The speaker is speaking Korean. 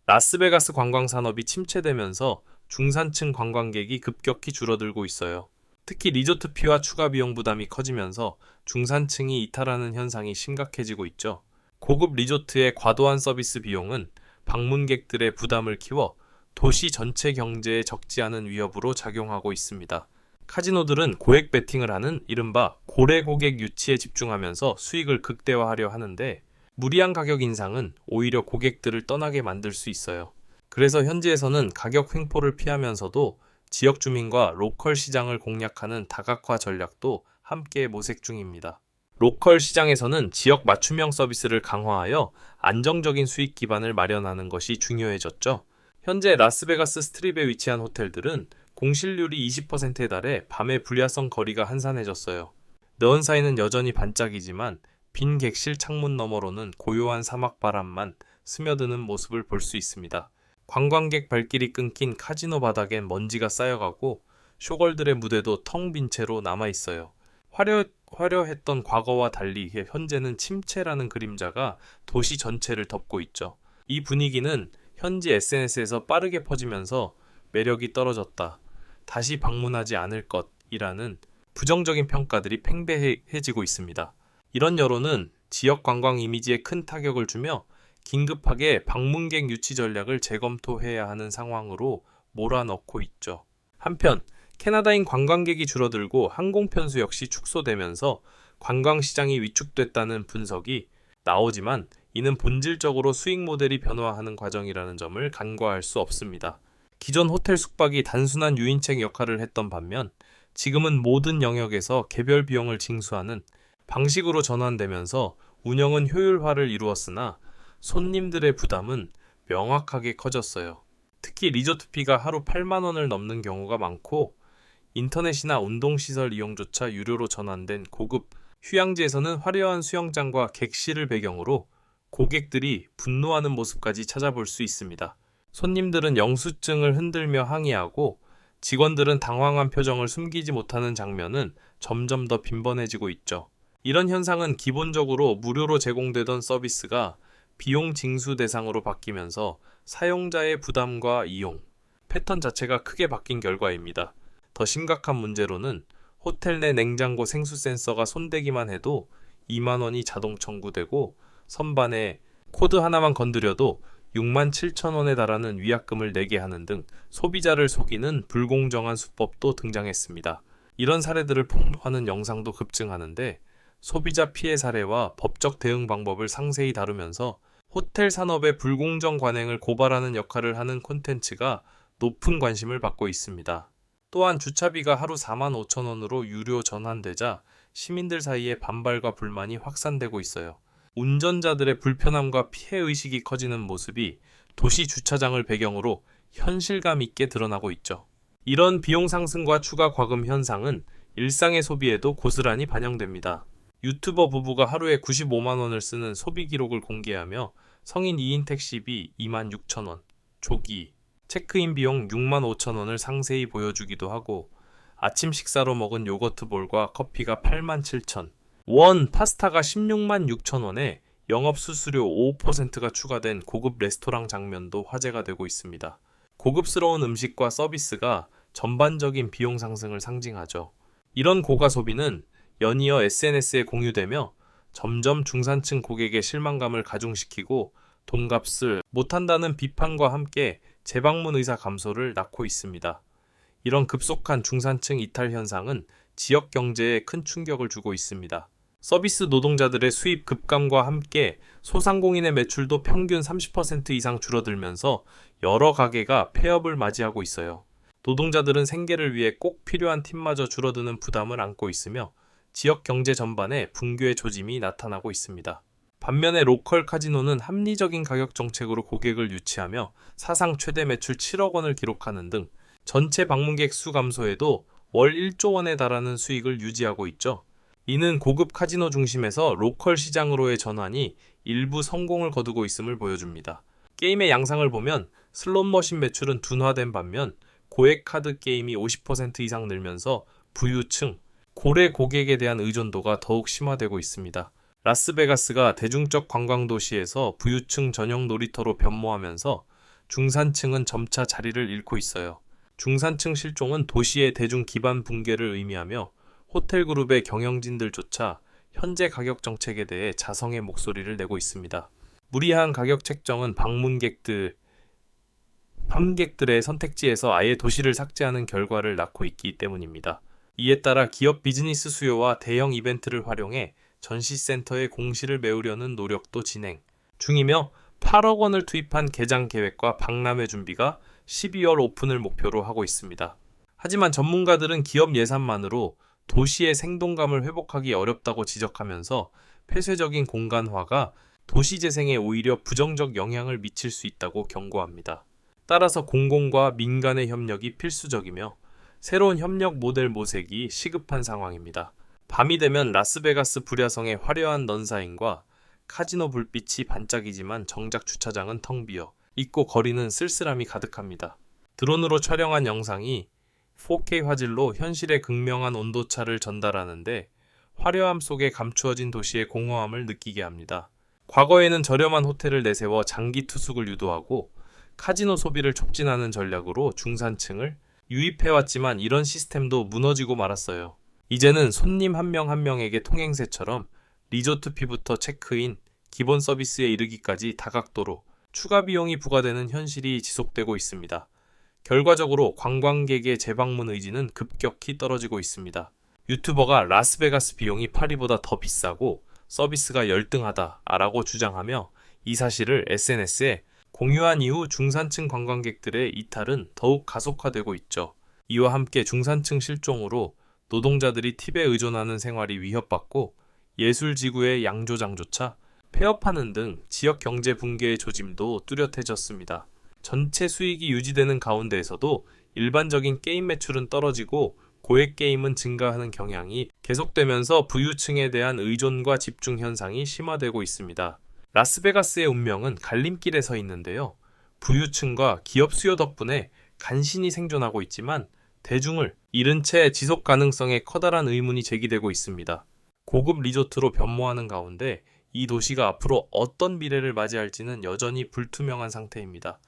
라스베가스 관광 산업이 침체되면서 중산층 관광객이 급격히 줄어들고 있어요. 특히 리조트비와 추가 비용 부담이 커지면서 중산층이 이탈하는 현상이 심각해지고 있죠. 고급 리조트의 과도한 서비스 비용은 방문객들의 부담을 키워 도시 전체 경제에 적지 않은 위협으로 작용하고 있습니다. 카지노들은 고액 베팅을 하는 이른바 고래 고객 유치에 집중하면서 수익을 극대화하려 하는데, 무리한 가격 인상은 오히려 고객들을 떠나게 만들 수 있어요. 그래서 현지에서는 가격 횡포를 피하면서도 지역 주민과 로컬 시장을 공략하는 다각화 전략도 함께 모색 중입니다. 로컬 시장에서는 지역 맞춤형 서비스를 강화하여 안정적인 수익 기반을 마련하는 것이 중요해졌죠. 현재 라스베가스 스트립에 위치한 호텔들은 공실률이 20%에 달해 밤의 불야성 거리가 한산해졌어요. 너은사이는 여전히 반짝이지만 빈 객실 창문 너머로는 고요한 사막 바람만 스며드는 모습을 볼 수 있습니다. 관광객 발길이 끊긴 카지노 바닥엔 먼지가 쌓여가고 쇼걸들의 무대도 텅 빈 채로 남아있어요. 화려했던 과거와 달리 현재는 침체라는 그림자가 도시 전체를 덮고 있죠. 이 분위기는 현지 SNS에서 빠르게 퍼지면서 매력이 떨어졌다, 다시 방문하지 않을 것이라는 부정적인 평가들이 팽배해지고 있습니다. 이런 여론은 지역 관광 이미지에 큰 타격을 주며 긴급하게 방문객 유치 전략을 재검토해야 하는 상황으로 몰아넣고 있죠. 한편 캐나다인 관광객이 줄어들고 항공 편수 역시 축소되면서 관광 시장이 위축됐다는 분석이 나오지만, 이는 본질적으로 수익 모델이 변화하는 과정이라는 점을 간과할 수 없습니다. 기존 호텔 숙박이 단순한 유인책 역할을 했던 반면, 지금은 모든 영역에서 개별 비용을 징수하는 방식으로 전환되면서 운영은 효율화를 이루었으나 손님들의 부담은 명확하게 커졌어요. 특히 리조트비가 하루 8만 원을 넘는 경우가 많고, 인터넷이나 운동시설 이용조차 유료로 전환된 고급 휴양지에서는 화려한 수영장과 객실을 배경으로 고객들이 분노하는 모습까지 찾아볼 수 있습니다. 손님들은 영수증을 흔들며 항의하고 직원들은 당황한 표정을 숨기지 못하는 장면은 점점 더 빈번해지고 있죠. 이런 현상은 기본적으로 무료로 제공되던 서비스가 비용 징수 대상으로 바뀌면서 사용자의 부담과 이용 패턴 자체가 크게 바뀐 결과입니다. 더 심각한 문제로는 호텔 내 냉장고 생수 센서가 손대기만 해도 2만 원이 자동 청구되고, 선반에 코드 하나만 건드려도 6만 7천 원에 달하는 위약금을 내게 하는 등 소비자를 속이는 불공정한 수법도 등장했습니다. 이런 사례들을 폭로하는 영상도 급증하는데, 소비자 피해 사례와 법적 대응 방법을 상세히 다루면서 호텔 산업의 불공정 관행을 고발하는 역할을 하는 콘텐츠가 높은 관심을 받고 있습니다. 또한 주차비가 하루 4만 5천 원으로 유료 전환되자 시민들 사이에 반발과 불만이 확산되고 있어요. 운전자들의 불편함과 피해의식이 커지는 모습이 도시 주차장을 배경으로 현실감 있게 드러나고 있죠. 이런 비용 상승과 추가 과금 현상은 일상의 소비에도 고스란히 반영됩니다. 유튜버 부부가 하루에 95만 원을 쓰는 소비 기록을 공개하며 성인 2인 택시비 2만 6천 원, 조기, 체크인 비용 6만 5천 원을 상세히 보여주기도 하고, 아침 식사로 먹은 요거트 볼과 커피가 8만 7천 원, 파스타가 16만 6천 원에 영업 수수료 5%가 추가된 고급 레스토랑 장면도 화제가 되고 있습니다. 고급스러운 음식과 서비스가 전반적인 비용 상승을 상징하죠. 이런 고가 소비는 연이어 SNS에 공유되며 점점 중산층 고객의 실망감을 가중시키고 돈값을 못한다는 비판과 함께 재방문 의사 감소를 낳고 있습니다. 이런 급속한 중산층 이탈 현상은 지역 경제에 큰 충격을 주고 있습니다. 서비스 노동자들의 수입 급감과 함께 소상공인의 매출도 평균 30% 이상 줄어들면서 여러 가게가 폐업을 맞이하고 있어요. 노동자들은 생계를 위해 꼭 필요한 팀마저 줄어드는 부담을 안고 있으며 지역 경제 전반에 붕괴의 조짐이 나타나고 있습니다. 반면에 로컬 카지노는 합리적인 가격 정책으로 고객을 유치하며 사상 최대 매출 7억 원을 기록하는 등 전체 방문객 수 감소에도 월 1조 원에 달하는 수익을 유지하고 있죠. 이는 고급 카지노 중심에서 로컬 시장으로의 전환이 일부 성공을 거두고 있음을 보여줍니다. 게임의 양상을 보면 슬롯머신 매출은 둔화된 반면 고액 카드 게임이 50% 이상 늘면서 부유층, 고래 고객에 대한 의존도가 더욱 심화되고 있습니다. 라스베가스가 대중적 관광도시에서 부유층 전용 놀이터로 변모하면서 중산층은 점차 자리를 잃고 있어요. 중산층 실종은 도시의 대중 기반 붕괴를 의미하며 호텔 그룹의 경영진들조차 현재 가격 정책에 대해 자성의 목소리를 내고 있습니다. 무리한 가격 책정은 방문객들의 선택지에서 아예 도시를 삭제하는 결과를 낳고 있기 때문입니다. 이에 따라 기업 비즈니스 수요와 대형 이벤트를 활용해 전시센터의 공시를 메우려는 노력도 진행 중이며 8억 원을 투입한 개장 계획과 박람회 준비가 12월 오픈을 목표로 하고 있습니다. 하지만 전문가들은 기업 예산만으로 도시의 생동감을 회복하기 어렵다고 지적하면서 폐쇄적인 공간화가 도시 재생에 오히려 부정적 영향을 미칠 수 있다고 경고합니다. 따라서 공공과 민간의 협력이 필수적이며 새로운 협력 모델 모색이 시급한 상황입니다. 밤이 되면 라스베가스 불야성의 화려한 넌사인과 카지노 불빛이 반짝이지만 정작 주차장은 텅 비어 있고 거리는 쓸쓸함이 가득합니다. 드론으로 촬영한 영상이 4K 화질로 현실의 극명한 온도차를 전달하는데 화려함 속에 감추어진 도시의 공허함을 느끼게 합니다. 과거에는 저렴한 호텔을 내세워 장기 투숙을 유도하고 카지노 소비를 촉진하는 전략으로 중산층을 유입해왔지만 이런 시스템도 무너지고 말았어요. 이제는 손님 한 명 한 명에게 통행세처럼 리조트피부터 체크인, 기본 서비스에 이르기까지 다각도로 추가 비용이 부과되는 현실이 지속되고 있습니다. 결과적으로 관광객의 재방문 의지는 급격히 떨어지고 있습니다. 유튜버가 라스베가스 비용이 파리보다 더 비싸고 서비스가 열등하다라고 주장하며 이 사실을 SNS에 공유한 이후 중산층 관광객들의 이탈은 더욱 가속화되고 있죠. 이와 함께 중산층 실종으로 노동자들이 팁에 의존하는 생활이 위협받고 예술지구의 양조장조차 폐업하는 등 지역 경제 붕괴의 조짐도 뚜렷해졌습니다. 전체 수익이 유지되는 가운데에서도 일반적인 게임 매출은 떨어지고 고액 게임은 증가하는 경향이 계속되면서 부유층에 대한 의존과 집중 현상이 심화되고 있습니다. 라스베가스의 운명은 갈림길에 서 있는데요. 부유층과 기업 수요 덕분에 간신히 생존하고 있지만 대중을 잃은 채 지속 가능성에 커다란 의문이 제기되고 있습니다. 고급 리조트로 변모하는 가운데 이 도시가 앞으로 어떤 미래를 맞이할지는 여전히 불투명한 상태입니다.